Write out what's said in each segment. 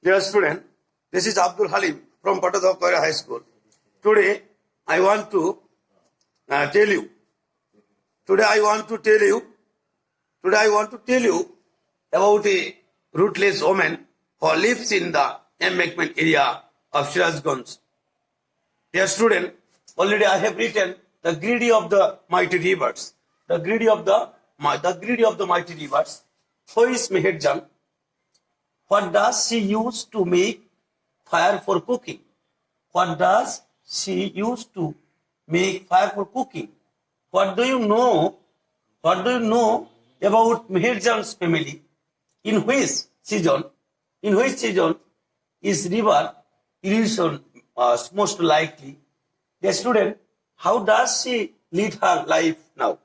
Dear student, this is Abdul Halim from Patadakara High School. Today, I want to tell you about a rootless woman who lives in the embankment area of Shirazganj. Dear student, already I have written the greedy of the mighty rivers. The greedy of the mighty rivers. Who is Meherjan? What does she use to make fire for cooking? What does she use to make fire for cooking? What do you know about Meherjan's family? In which season is river erosion most likely? The student, how does she lead her life now?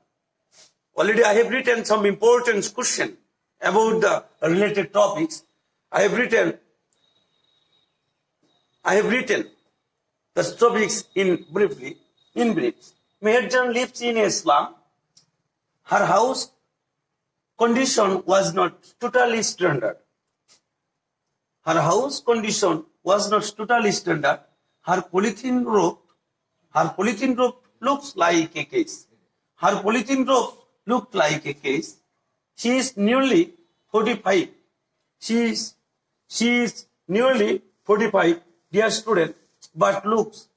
Already I have written some important question about the related topics. I have written the topics in brief. Meherjan lives in a slum. Her house condition was not totally standard. Her polythene roof looks like a case. She is nearly 45. She is nearly 45, dear student, but looks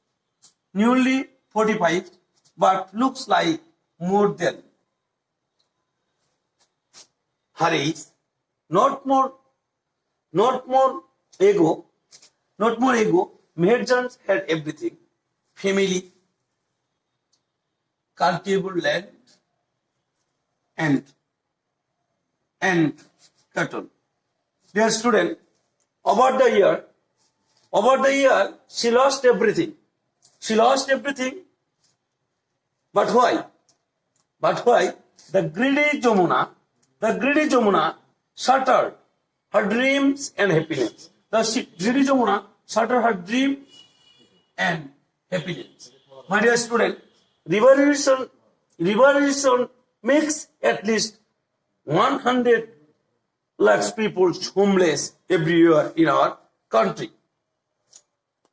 nearly 45, but looks like more than her age. Not more ego. Meherjan had everything: family, cultivable land, and cattle. Dear student, over the year, she lost everything. But why? The greedy Jamuna shattered her dreams and happiness. The greedy Jamuna shattered her dream and happiness. My dear student, revolution makes at least 100 lakhs people homeless every year in our country.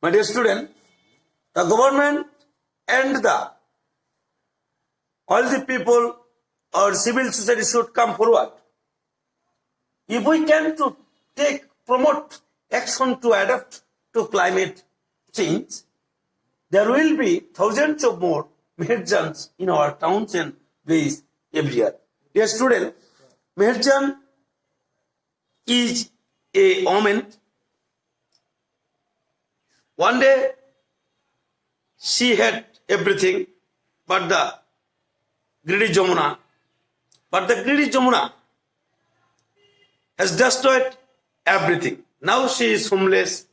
My dear student, the government and all the people or civil society should come forward. If we can promote action to adapt to climate change, there will be thousands of more Meherjans in our towns and villages every year. Dear student, Meherjan is a woman. One day she had everything, but the greedy Jamuna has destroyed everything. Now she is homeless,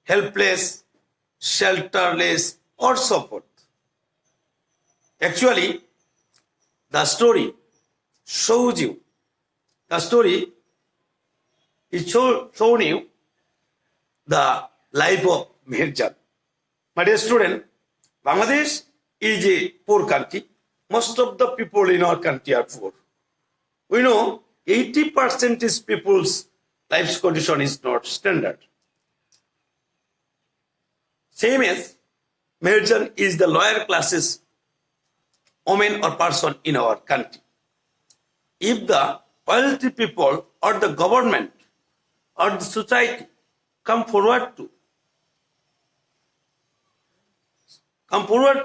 helpless, shelterless, or so forth. Actually, the story shows you. The story is showing you the life of Meherjan. My dear student, Bangladesh is a poor country. Most of the people in our country are poor. We know 80% is people's life condition is not standard. Same as Meherjan is the lower classes woman or person in our country. If the wealthy people or the government or the society come forward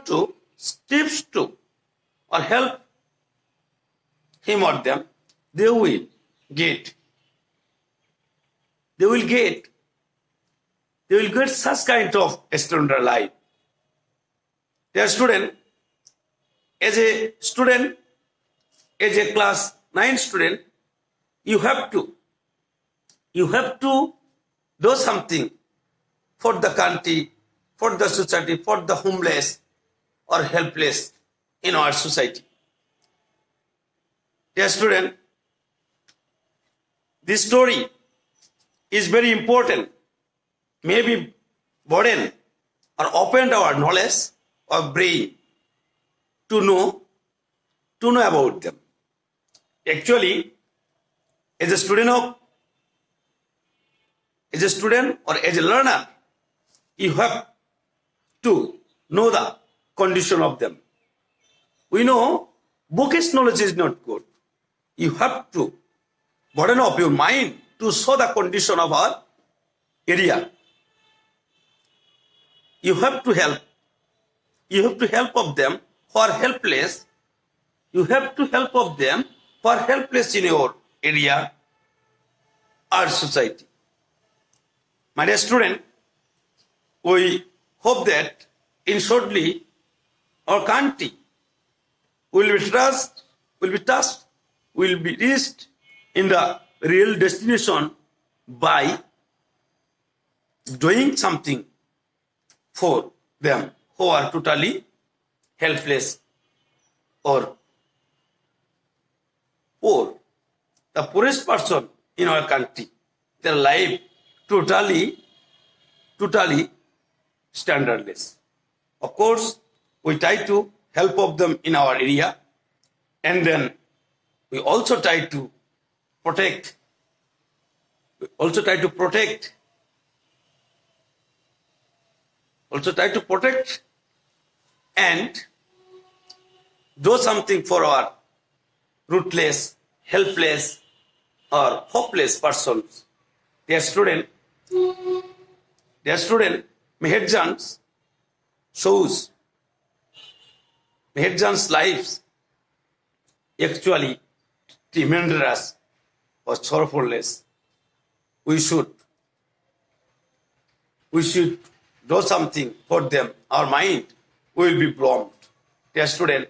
to steps to or help him or them, they will get such kind of standard life. Dear student, as a class 9 student, you have to do something for the country, for the society, for the homeless or helpless in our society. Dear student, this story is very important. Maybe broaden or open our knowledge or brain to know about them. Actually, as a student of as a student or as a learner, you have to know the condition of them. We know bookish knowledge is not good. You have to burden up your mind to show the condition of our area. You have to help. You have to help of them who are helpless. You have to help of them who are helpless in your area or society. My dear student, we hope that in shortly our country will be touched, will be reached in the real destination by doing something for them who are totally helpless or poor. The poorest person in our country, their life totally standardless. Of course, we try to help of them in our area, and then we also try to protect. And do something for our rootless, helpless, or hopeless persons. Dear student, Mahatma's shows Mahatma's lives actually tremendous or sorrowfulness. We should do something for them. Our mind will be blown. Dear student,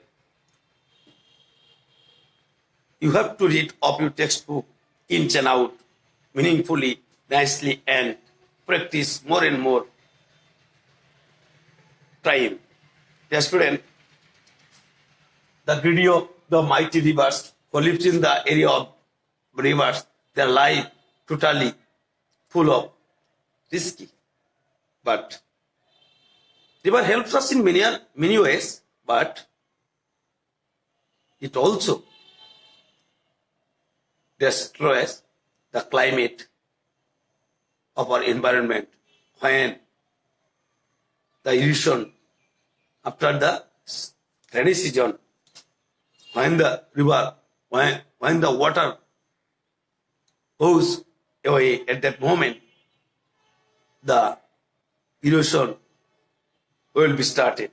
you have to read of your textbook in and out, meaningfully, nicely, and practice more and more time. Dear student, the video, the mighty rivers who lives in the area of rivers, their life totally full of risky. But river helps us in many ways, but it also destroys the climate of our environment when the erosion after the rainy season, when the river, when the water goes away at that moment, the erosion will be started.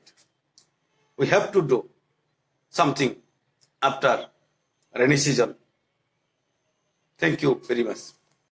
We have to do something after rainy season. Thank you very much.